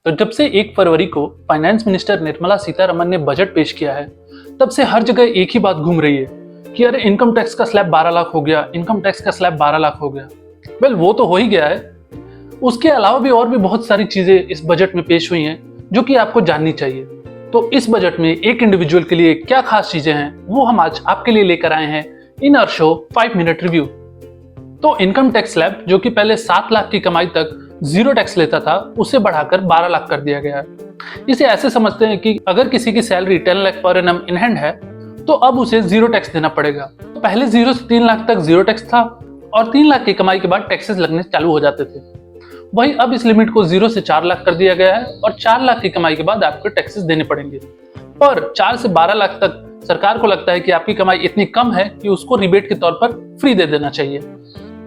तो जब से 1 फरवरी को फाइनेंस मिनिस्टर निर्मला सीतारमण ने बजट पेश किया है, तब से हर जगह एक ही बात घूम रही है कि अरे इनकम टैक्स का स्लैब 12 लाख हो गया, इनकम टैक्स का स्लैब 12 लाख हो गया। वेल, वो तो हो ही गया है। उसके अलावा भी और भी बहुत सारी चीजें इस बजट में पेश हुई हैं जो कि आपको जाननी चाहिए। तो इस बजट में एक इंडिविजुअल के लिए क्या खास चीजें हैं, वो हम आज आपके लिए लेकर आए हैं in our show 5 minute review. तो इनकम टैक्स स्लैब जो कि पहले 7 लाख की कमाई तक जीरो टैक्स लेता था, उसे बढ़ाकर 12 लाख कर दिया गया है। इसे ऐसे समझते हैं कि अगर किसी की salary 10 lakh per annum in hand है तो अब उसे जीरो टैक्स देना पड़ेगा। पहले 0 से 3 लाख तक जीरो टैक्स था और 3 लाख की कमाई के बाद टैक्सेस लगने चालू हो जाते थे। वहीं अब इस लिमिट को 0 से 4 लाख कर दिया गया है और 4 लाख की कमाई के बाद आपको टैक्सेस देने पड़ेंगे। पर 4 से 12 लाख तक सरकार को लगता है कि आपकी कमाई इतनी कम है कि उसको रिबेट के तौर पर फ्री दे देना चाहिए।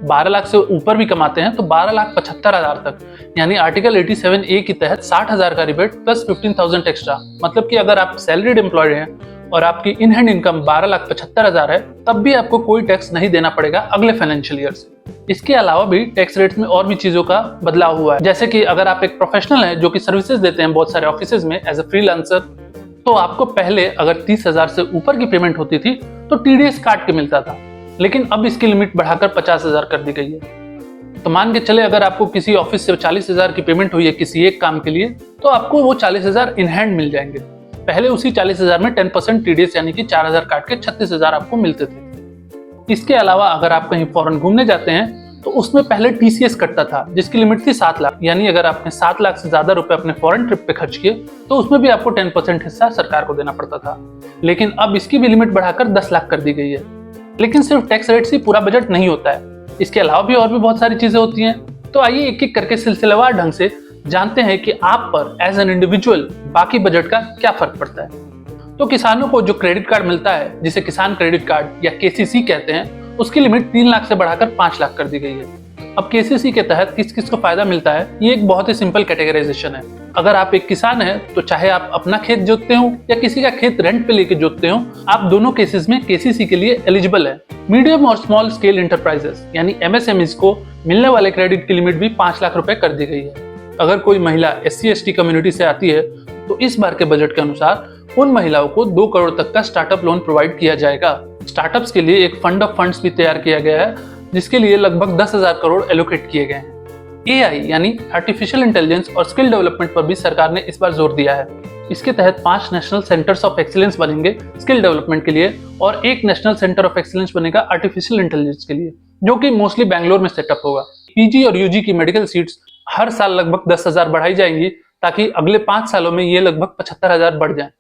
12 लाख से ऊपर भी कमाते हैं तो 12,75,000 तक, यानी आर्टिकल 87A के तहत 60,000 का रिबेट प्लस 15,000 एक्स्ट्रा। मतलब कि अगर आप सैलरीड एम्प्लॉयड हैं और आपकी इन हैंड इनकम 12,75,000 है, तब भी आपको कोई टैक्स नहीं देना पड़ेगा अगले फाइनेंशियल ईयर से। इसके अलावा भी टैक्स रेट्स में और भी चीजों का बदलाव हुआ है, जैसे कि अगर आप एक प्रोफेशनल हैं जो कि सर्विसेज देते हैं बहुत सारे ऑफिसेज में एज ए फ्रीलांसर, तो आपको पहले अगर 30,000 से ऊपर की पेमेंट होती थी तो TDS काट के मिलता था, लेकिन अब इसकी लिमिट बढ़ाकर 50,000 कर दी गई है। तो मान के चले अगर आपको किसी ऑफिस से 40,000 की पेमेंट हुई है किसी एक काम के लिए, तो आपको वो 40,000 इन हैंड मिल जाएंगे। पहले उसी 40,000 में 10% TDS यानी कि 4,000 काट के 36,000 आपको मिलते थे। इसके अलावा अगर आप कहीं फॉरेन घूमने जाते हैं तो उसमें पहले TCS कटता था जिसकी लिमिट थी 7 लाख, यानी अगर आपने 7 लाख से ज्यादा रुपए अपने फॉरेन ट्रिप पे खर्च किए तो उसमें भी आपको 10% हिस्सा सरकार को देना पड़ता था। लेकिन अब इसकी भी लिमिट बढ़ाकर 10 लाख कर दी गई है। लेकिन सिर्फ टैक्स रेट से पूरा बजट नहीं होता है, इसके अलावा भी और भी बहुत सारी चीजें होती हैं। तो आइए एक एक करके सिलसिलेवार ढंग से जानते हैं कि आप पर एज एन इंडिविजुअल बाकी बजट का क्या फर्क पड़ता है। तो किसानों को जो क्रेडिट कार्ड मिलता है, जिसे किसान क्रेडिट कार्ड या KCC कहते हैं, उसकी लिमिट 3 लाख से बढ़ाकर 5 लाख कर दी गई है। अब KCC के तहत किस किस को फायदा मिलता है, ये एक बहुत ही सिंपल कैटेगराइजेशन है। अगर आप एक किसान हैं तो चाहे आप अपना खेत जोतते हो या किसी का खेत रेंट पे लेके जोतते हो, आप दोनों केसेस में KCC के लिए एलिजिबल है। मीडियम और स्मॉल स्केल इंटरप्राइजेस यानी MSMEs को मिलने वाले क्रेडिट की लिमिट भी 5 लाख रुपए कर दी गई है। अगर कोई महिला SC/ST कम्युनिटी से आती है तो इस बार के बजट के अनुसार उन महिलाओं को 2 करोड़ तक का स्टार्टअप लोन प्रोवाइड किया जाएगा। स्टार्टअप्स के लिए एक फंड ऑफ फंड्स भी तैयार किया गया है जिसके लिए लगभग 10,000 करोड़ एलोकेट किए गए हैं। AI यानी आर्टिफिशियल इंटेलिजेंस और स्किल डेवलपमेंट पर भी सरकार ने इस बार जोर दिया है। इसके तहत 5 नेशनल सेंटर्स ऑफ एक्सीलेंस बनेंगे स्किल डेवलपमेंट के लिए और 1 नेशनल सेंटर ऑफ एक्सीलेंस बनेगा आर्टिफिशियल इंटेलिजेंस के लिए, जो कि मोस्टली बैंगलोर में सेटअप होगा। PG और UG की मेडिकल सीट्स हर साल लगभग 10,000 बढ़ाई जाएंगी ताकि अगले 5 सालों में ये लगभग 75,000 बढ़ जाएं।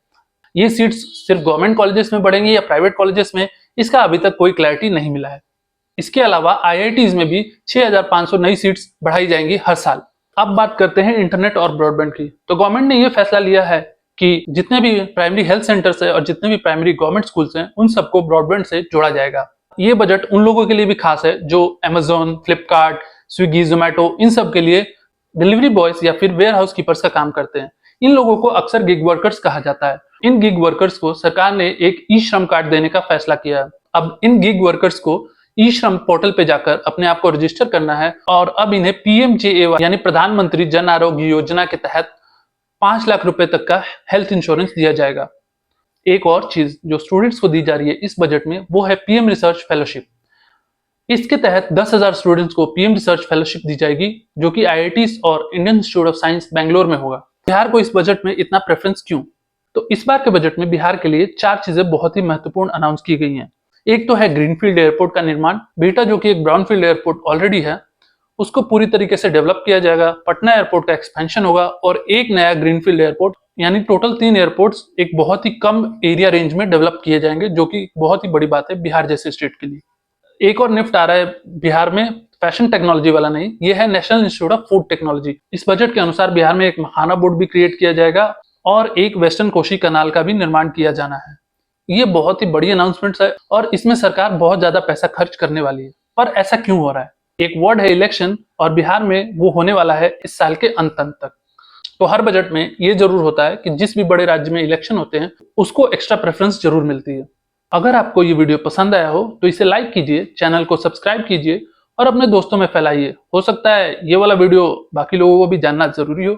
ये सीट्स सिर्फ गवर्नमेंट कॉलेजेस में बढ़ेंगी या प्राइवेट कॉलेजेस में, इसका अभी तक कोई क्लैरिटी नहीं मिला है। इसके अलावा IITs में भी 6,500 नई सीट्स बढ़ाई जाएंगी हर साल। अब बात करते हैं इंटरनेट और ब्रॉडबैंड की। तो गवर्नमेंट ने यह फैसला लिया है कि जितने भी प्राइमरी हेल्थ सेंटर्स है और जितने भी प्राइमरी गवर्नमेंट स्कूल्स हैं, उन सबको ब्रॉडबैंड से जोड़ा जाएगा। ये बजट उन लोगों के लिए भी खास है जो Amazon, फ्लिपकार्ट, स्विगी, जोमेटो इन सब के लिए डिलीवरी बॉयज या फिर वेयर हाउस कीपर्स का काम करते हैं। इन लोगों को अक्सर गिग वर्कर्स कहा जाता है। इन गिग वर्कर्स को सरकार ने एक ई-श्रम कार्ड देने का फैसला किया है। अब इन गिग वर्कर्स को ई-श्रम पोर्टल पे जाकर अपने आप को रजिस्टर करना है और अब इन्हें PMJAY यानी प्रधानमंत्री जन आरोग्य योजना के तहत 5 लाख रुपए तक का हेल्थ इंश्योरेंस दिया जाएगा। एक और चीज जो स्टूडेंट्स को दी जा रही है इस बजट में, वो है PM रिसर्च फेलोशिप। इसके तहत 10,000 स्टूडेंट्स को PM रिसर्च फेलोशिप दी जाएगी, जो कि IITs और Indian institute of science Bangalore में होगा। बिहार को इस बजट में इतना प्रेफरेंस क्यों? तो इस बार के बजट में बिहार के लिए 4 चीजें बहुत ही महत्वपूर्ण अनाउंस की गई हैं। एक तो है ग्रीनफील्ड एयरपोर्ट का निर्माण। बेटा जो कि एक ब्राउनफील्ड एयरपोर्ट ऑलरेडी है, उसको पूरी तरीके से डेवलप किया जाएगा। पटना एयरपोर्ट का एक्सपेंशन होगा और एक नया ग्रीनफील्ड एयरपोर्ट, यानी टोटल 3 एयरपोर्ट्स एक बहुत ही कम एरिया रेंज में डेवलप किए जाएंगे, जो कि बहुत ही बड़ी बात है बिहार जैसे स्टेट के लिए। एक और निफ्ट आ रहा है बिहार में, फैशन टेक्नोलॉजी वाला नहीं, ये है national institute of food technology. इस बजट के अनुसार बिहार में एक मखाना बोर्ड भी क्रिएट किया जाएगा और एक वेस्टर्न कोशी कनाल का भी निर्माण किया जाना है। ये बहुत ही बड़ी अनाउंसमेंट्स है और इसमें सरकार बहुत ज्यादा पैसा खर्च करने वाली है। पर ऐसा क्यों हो रहा है? एक वर्ड है इलेक्शन, और बिहार में वो होने वाला है इस साल के अंत तक। तो हर बजट में ये जरूर होता है कि जिस भी बड़े राज्य में इलेक्शन होते हैं उसको एक्स्ट्रा प्रेफरेंस जरूर मिलती है। अगर आपको ये वीडियो पसंद आया हो तो इसे लाइक कीजिए, चैनल को सब्सक्राइब कीजिए और अपने दोस्तों में फैलाइए। हो सकता है ये वाला वीडियो बाकी लोगों को भी जानना जरूरी हो।